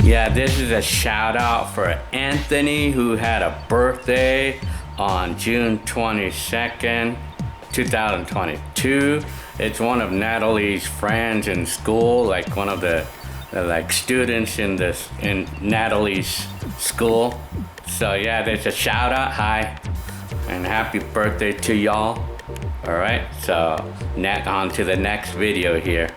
Yeah, this is a shout out for Anthony, who had a birthday on June 22nd, 2022. It's one of Natalie's friends in school, like one of the like students in Natalie's school. So yeah, there's a shout out. Hi, and happy birthday to y'all. All right, so on to the next video here.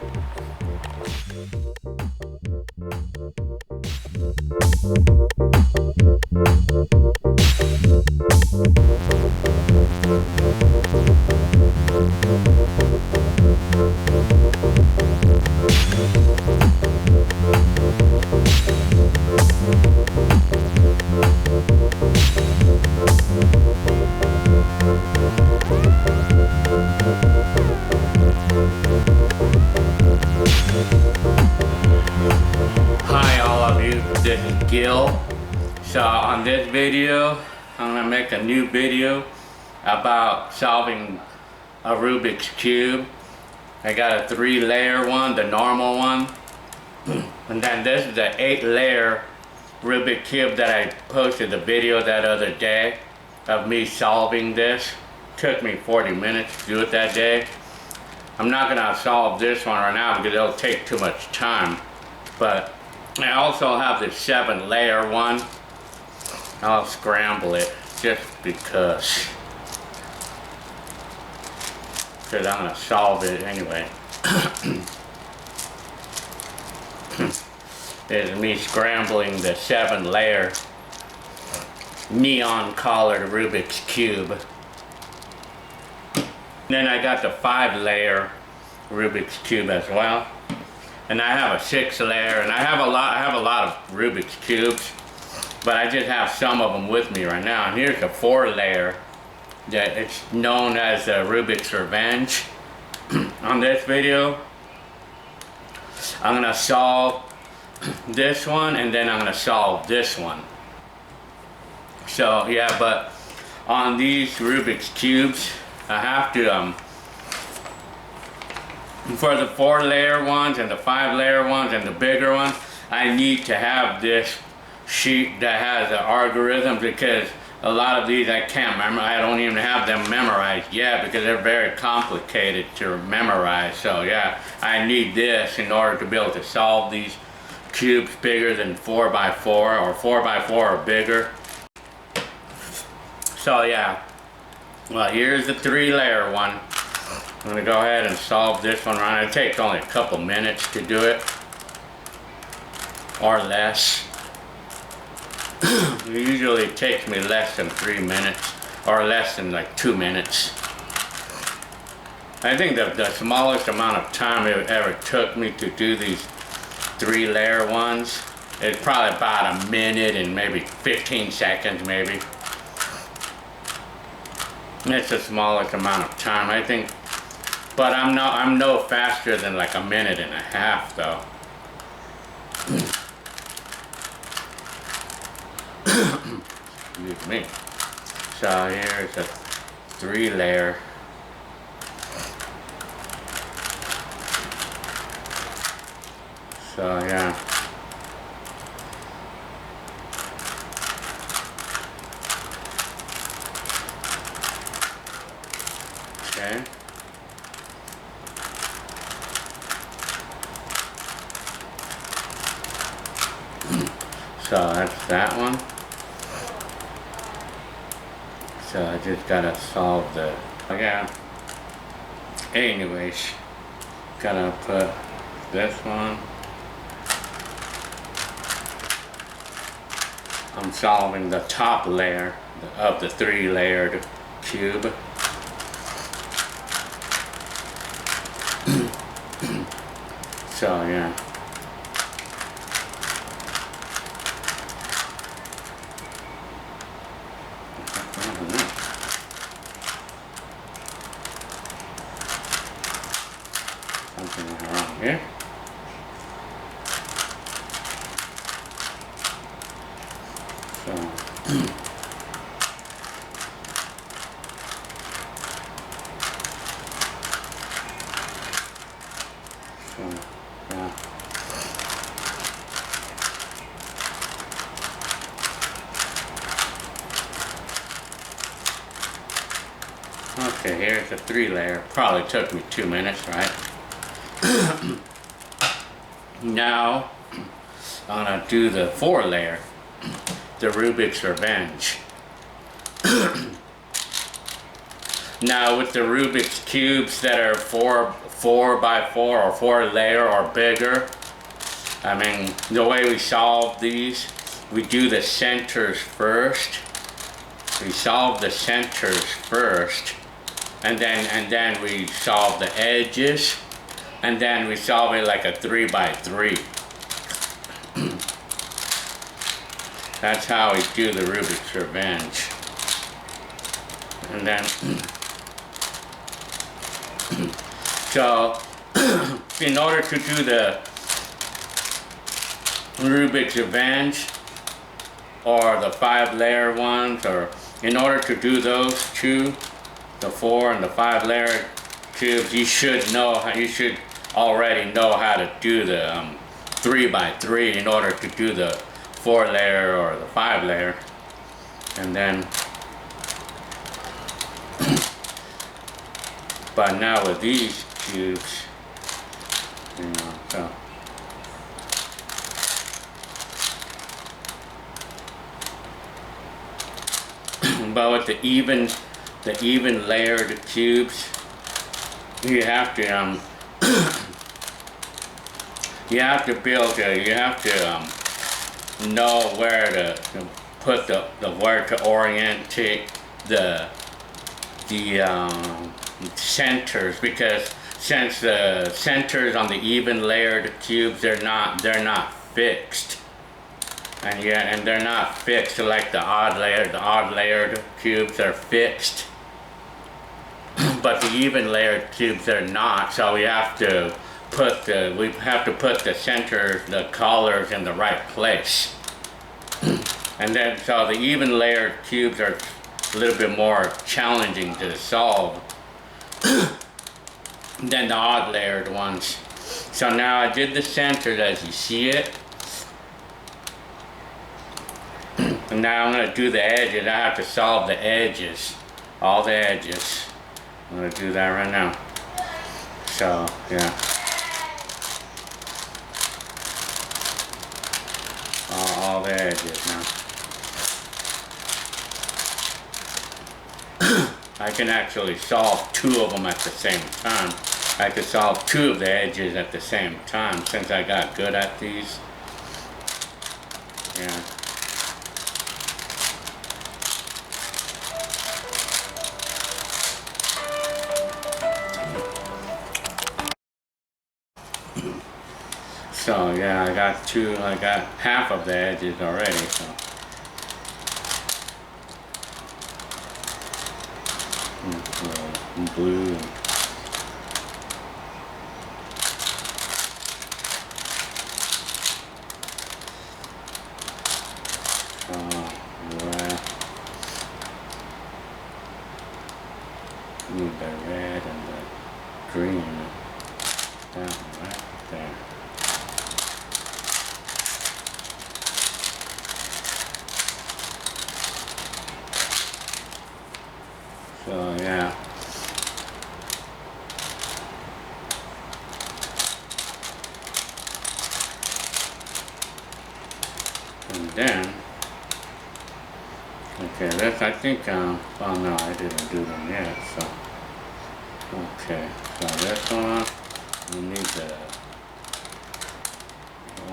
Hi all of you, this is Gil. So on this video, I'm gonna make a new video about solving a Rubik's Cube. I got a 3-layer one, the normal one. And then this is the 8-layer Rubik Cube that I posted the video that other day of me solving this. Took me 40 minutes to do it that day. I'm not gonna solve this one right now because it'll take too much time. But I also have the 7-layer one. I'll scramble it just because I'm gonna solve it anyway. Is me scrambling the 7-layer neon colored Rubik's Cube. Then I got the 5-layer Rubik's Cube as well. And I have a 6-layer, and I have a lot of Rubik's Cubes, but I just have some of them with me right now. And here's a 4-layer that it's known as the Rubik's Revenge. On this video, I'm gonna solve this one, and then I'm gonna solve this one. So yeah, but on these Rubik's Cubes, I have to for the 4-layer ones and the 5-layer ones and the bigger ones, I need to have this sheet that has the algorithm, because a lot of these I can't remember. I don't even have them memorized yet because they're very complicated to memorize. So yeah, I need this in order to be able to solve these cubes bigger than 4x4 or 4x4 or bigger. So yeah, well, here's the 3-layer one. I'm gonna go ahead and solve this one right. It takes only a couple minutes to do it, or less. It usually takes me less than 3 minutes, or less than like 2 minutes. I think the smallest amount of time it ever took me to do these 3-layer ones is probably about a minute and maybe 15 seconds maybe. It's the smallest amount of time, I think. But I'm no faster than like a minute and a half though. Excuse me. So here's a 3-layer. So yeah. Okay. So that's that one. So I just gotta solve the, yeah. Anyways, gotta put this one. I'm solving the top layer of the 3-layered cube. So yeah. Something went wrong here. So Okay, here's the 3-layer. Probably took me 2 minutes, right? Now, I'm gonna do the 4-layer, the Rubik's Revenge. Now with the Rubik's cubes that are 4 by 4 or 4-layer or bigger, I mean, the way we solve these, we do the centers first. We solve the centers first, and then we solve the edges, and then we solve it like a 3 by 3. That's how we do the Rubik's Revenge. And then, so, in order to do the Rubik's Revenge, or the 5-layer ones, or in order to do those two, the 4 and the 5-layer cubes, you should already know how to do the 3 by 3 in order to do the 4-layer or the 5-layer. And then, but now with these cubes, you know, so. But with the even layered cubes, you have to know where to put where to orientate the centers, because since the centers on the even layered cubes, they're not fixed. And they're not fixed like the odd layered cubes are fixed. But the even layered cubes are not, so we have to put the centers, the colors in the right place. And then so the even layered cubes are a little bit more challenging to solve than the odd layered ones. So now I did the centers as you see it. And now I'm going to do the edges. I have to solve the edges, all the edges. I'm going to do that right now. So, yeah. All the edges now. I can actually solve 2 of them at the same time. I could solve 2 of the edges at the same time since I got good at these. Yeah. So yeah, I got half of the edges already, so. Blue. Red. Need the red and the green. That one right there. So yeah. And then, okay, that's, I think, oh no, I didn't do them yet, so. Okay, so this one, we need the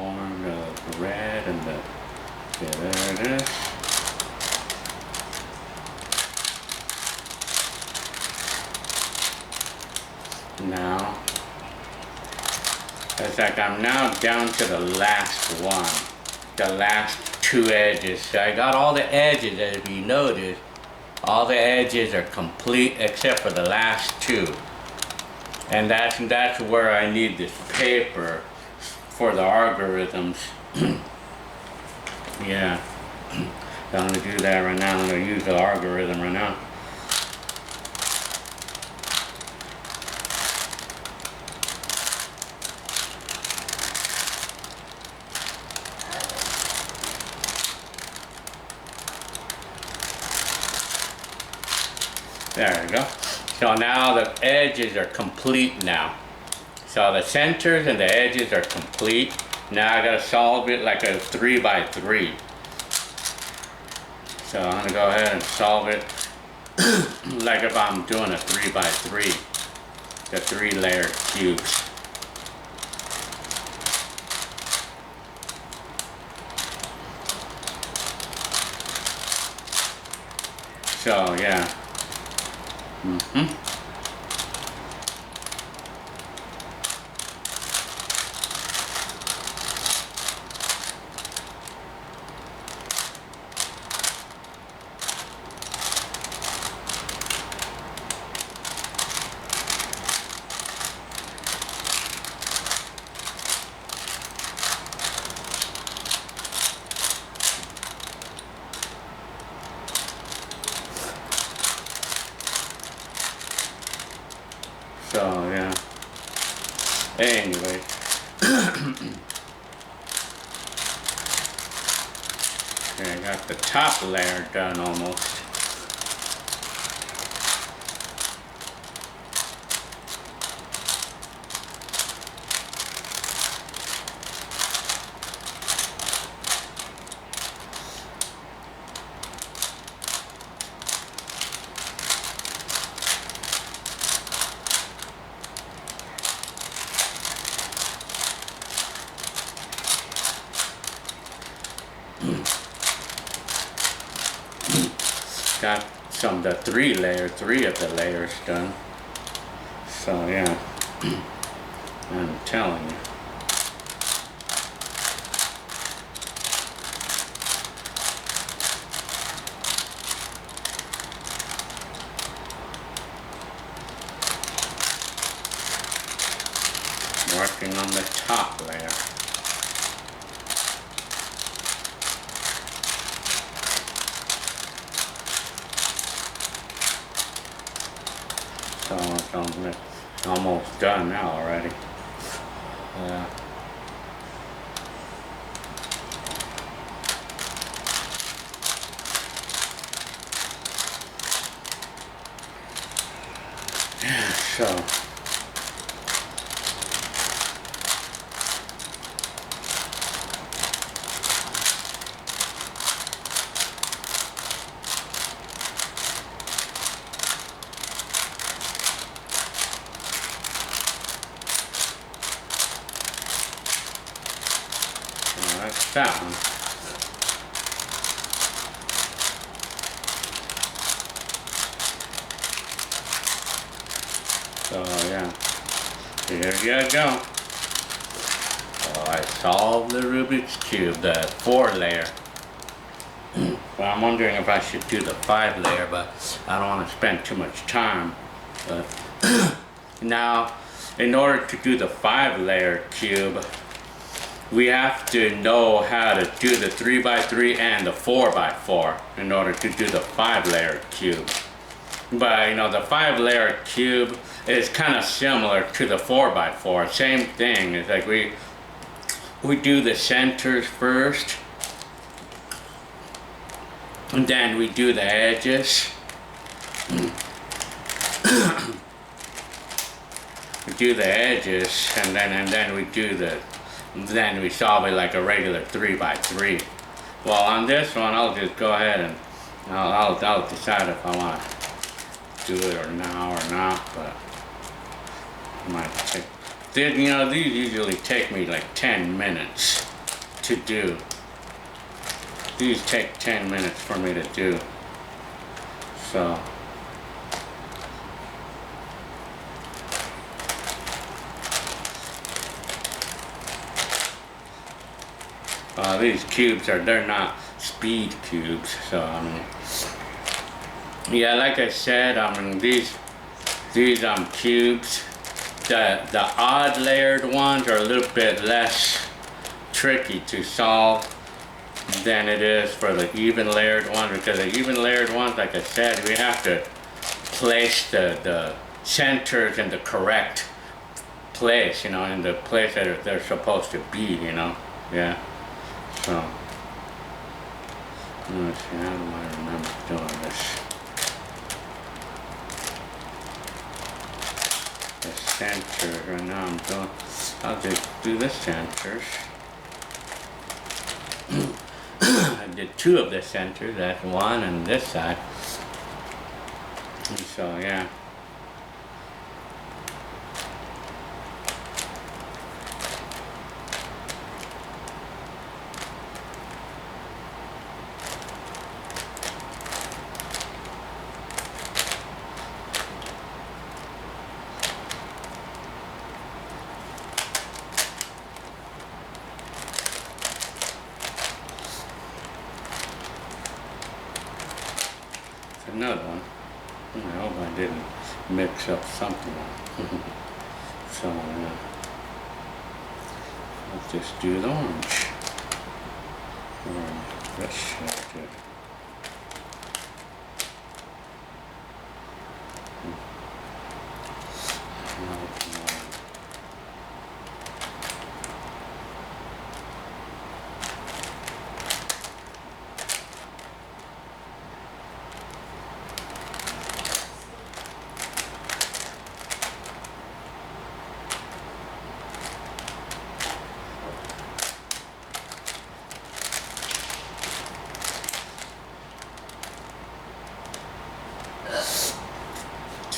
orange, the red, and the, okay, there it is. Now, it's like I'm now down to the last one, the last 2 edges. So I got all the edges, as you notice, all the edges are complete except for the last 2. And that's where I need this paper for the algorithms. Yeah, so I'm gonna do that right now. I'm gonna use the algorithm right now. There we go. So now the edges are complete now. So the centers and the edges are complete. Now I gotta solve it like a 3x3. So I'm gonna go ahead and solve it like if I'm doing a 3x3, the 3-layer cubes. So yeah. So yeah. Anyway. Okay, I got the top layer done almost. Got the 3 of the layers done. So yeah, I'm telling you. Working on the top layer. So it's almost done now already. Yeah. So that's that one. So yeah, here you go. So I solved the Rubik's Cube, the 4-layer. Well, I'm wondering if I should do the 5-layer, but I don't want to spend too much time. But now, in order to do the 5-layer cube, we have to know how to do the 3x3 and the 4x4 in order to do the 5-layer cube. But you know, the 5-layer cube is kind of similar to the 4x4. Same thing. It's like we do the centers first, and then we do the edges. We do the edges, and then we solve it like a regular 3x3. Well, on this one, I'll just go ahead and I'll decide if I want to do it or now or not. But it might take. You know, these usually take me like 10 minutes to do. These take 10 minutes for me to do. So. These cubes they're not speed cubes, so I mean, yeah, like I said, I mean these cubes, the odd layered ones are a little bit less tricky to solve than it is for the even layered ones, because the even layered ones, like I said, we have to place the centers in the correct place, you know, in the place that they're supposed to be, you know, yeah. So, let's see, how do I remember doing this? center, and now I'll just do the centers. I did 2 of the centers, that's 1 on this side. And so yeah. Another one. I hope I didn't mix up something. So let's just do the orange. This should do.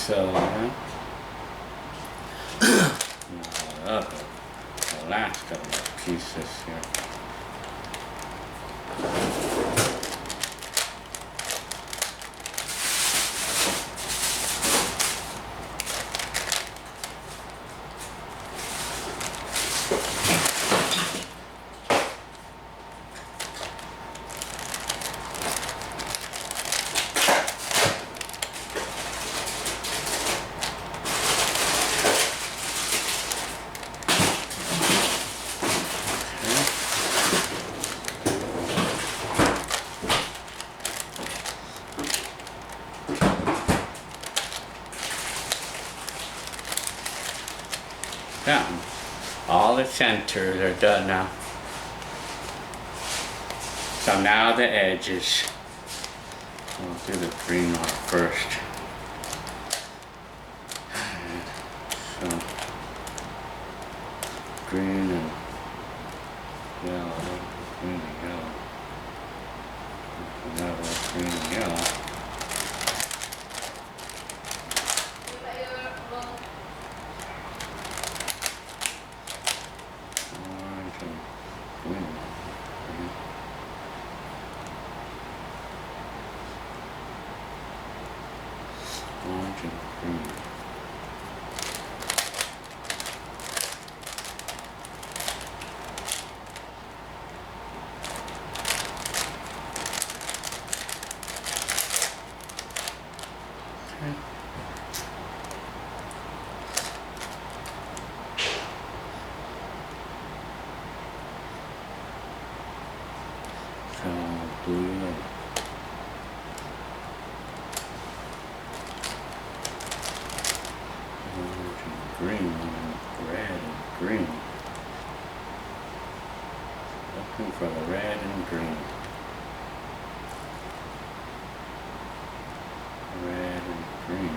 So, the last couple of pieces here. Done. All the centers are done now. So now the edges. I'll do the green one first. So green and yellow, green and yellow. Another green and yellow. Orange and green. Okay. So blue. Green and red and green. Looking for the red and green. Red and green.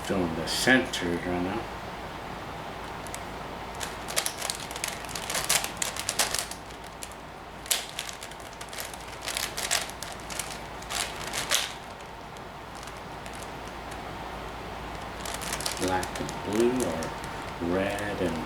doing the centers right now. Black and blue or red and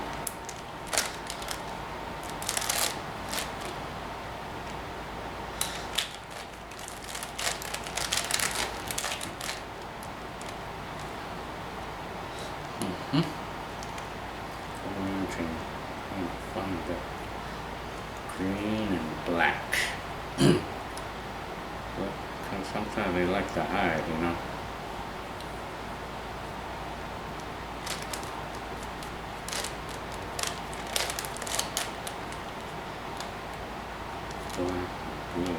orange and find the green and black. But sometimes they like to hide, you know. Black and blue.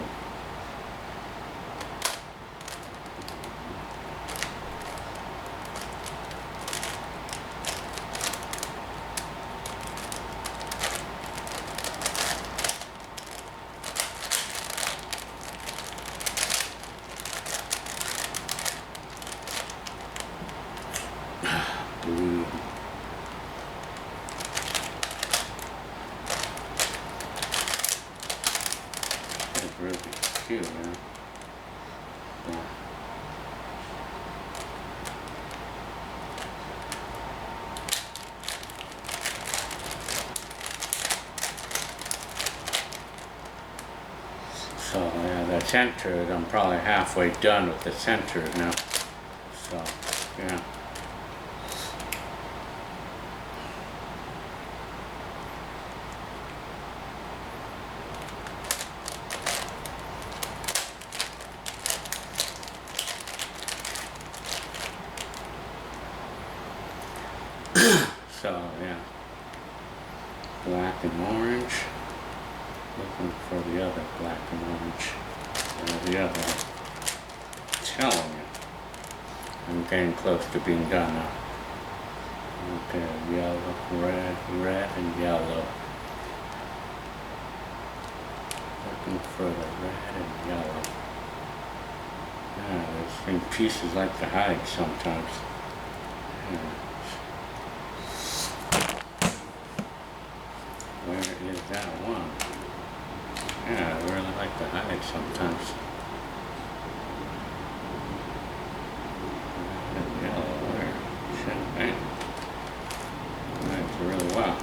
Blue. That's really cute, man. Yeah. So yeah, the centers, I'm probably halfway done with the centers now. So yeah. So yeah, black and orange. Looking for the other black and orange. The other one. Telling you, I'm getting close to being done now. Okay, yellow, red, red, and yellow. Looking for the red and yellow. Yeah, there's pieces like to hide sometimes. Yeah. Where is that one? Yeah, I really like to hide sometimes. Red and yellow, where? Champagne. That's really well.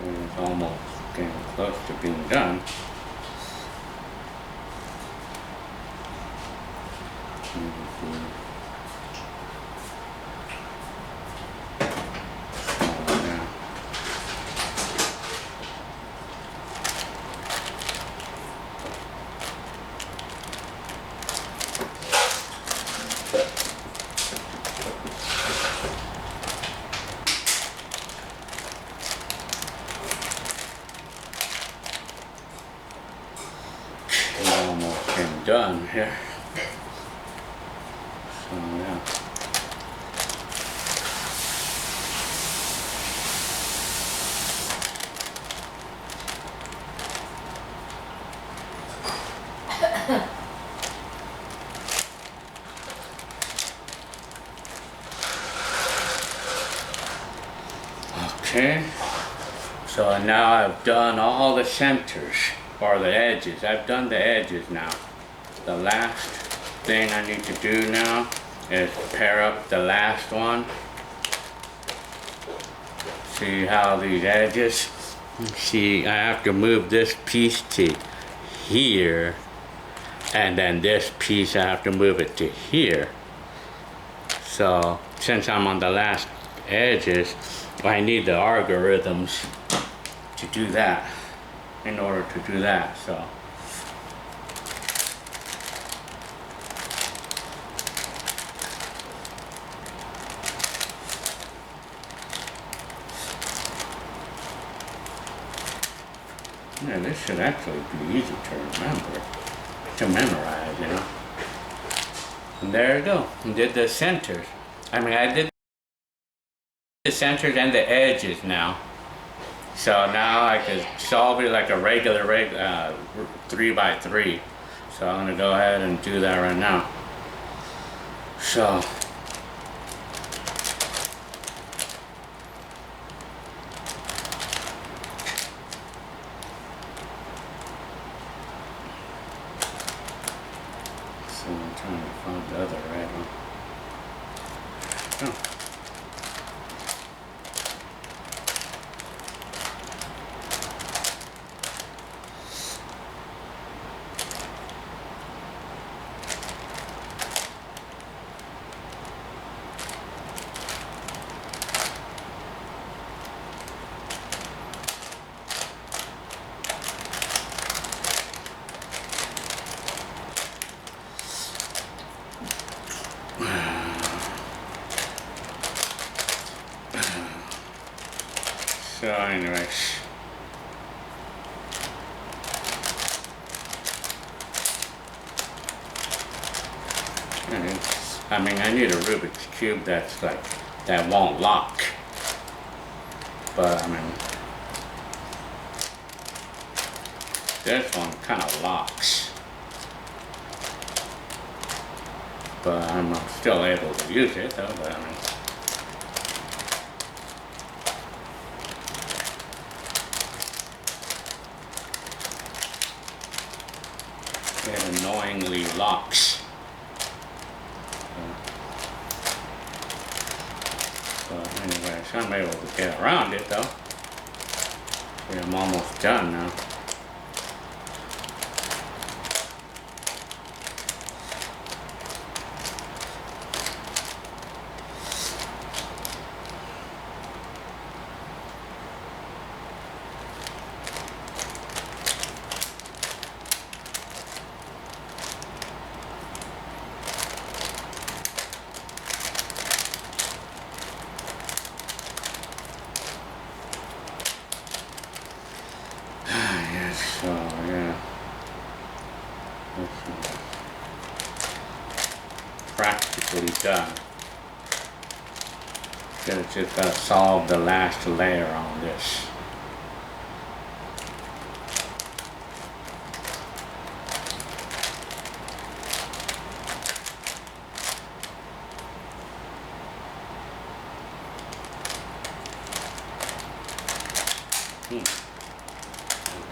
Okay, it's almost getting close to being done. We're almost getting done here. So yeah. Okay, so now I've done all the centers, or the edges. I've done the edges now. The last thing I need to do now is pair up the last one. See how these edges? See, I have to move this piece to here, and then this piece I have to move it to here. So since I'm on the last edges, I need the algorithms to do that, in order to do that, so. Yeah, this should actually be easy to remember, to memorize, you know. And there you go, I did the centers. I mean, I did centers and the edges now. So now I can solve it like a regular 3x3. So I'm gonna go ahead and do that right now. So I'm trying to find the other red one. Oh. So anyways, I mean, I need a Rubik's Cube that's like, that won't lock. But I mean, this one kind of locks. But I'm still able to use it though, but I mean, it annoyingly locks. So anyway, so I'm able to get around it though. See, I'm almost done now. So yeah, practically done. Just gotta solve the last layer on this.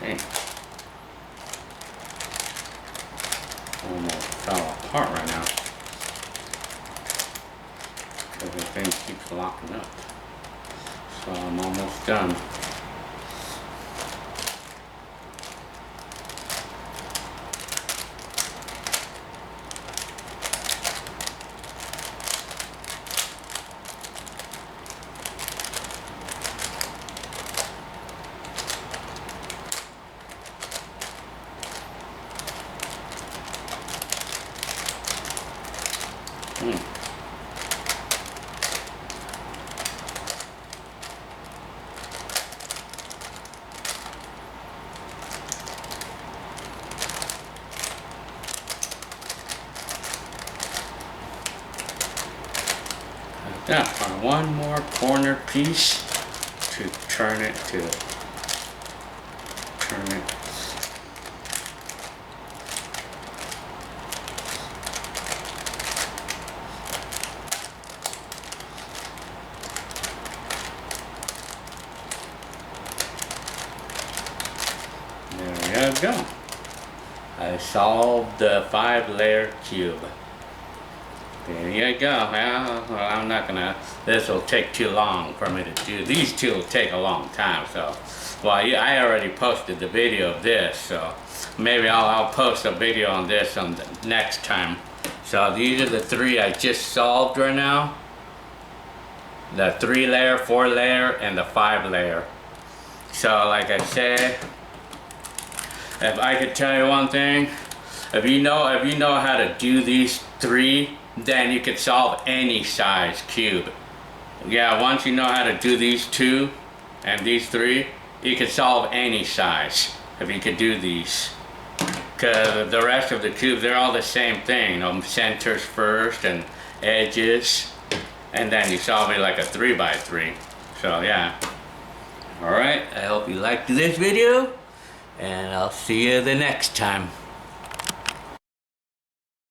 Okay. Almost fell apart right now because the thing keeps locking up. So I'm almost done. Now find one more corner piece to turn it. There we go. I solved the 5-layer cube. There you go. Well, I'm not gonna, this will take too long for me to do. These two will take a long time, so. Well, yeah, I already posted the video of this, so maybe I'll post a video on this on the next time. So these are the 3 I just solved right now. The 3-layer, 4-layer, and the 5-layer. So like I said, if I could tell you one thing, if you know how to do these 3, then you could solve any size cube. Yeah, once you know how to do these 2 and these 3, you can solve any size if you could do these. Because the rest of the cubes, they're all the same thing. You know, centers first and edges, and then you solve it like a 3x3. So yeah. Alright, I hope you liked this video, and I'll see you the next time.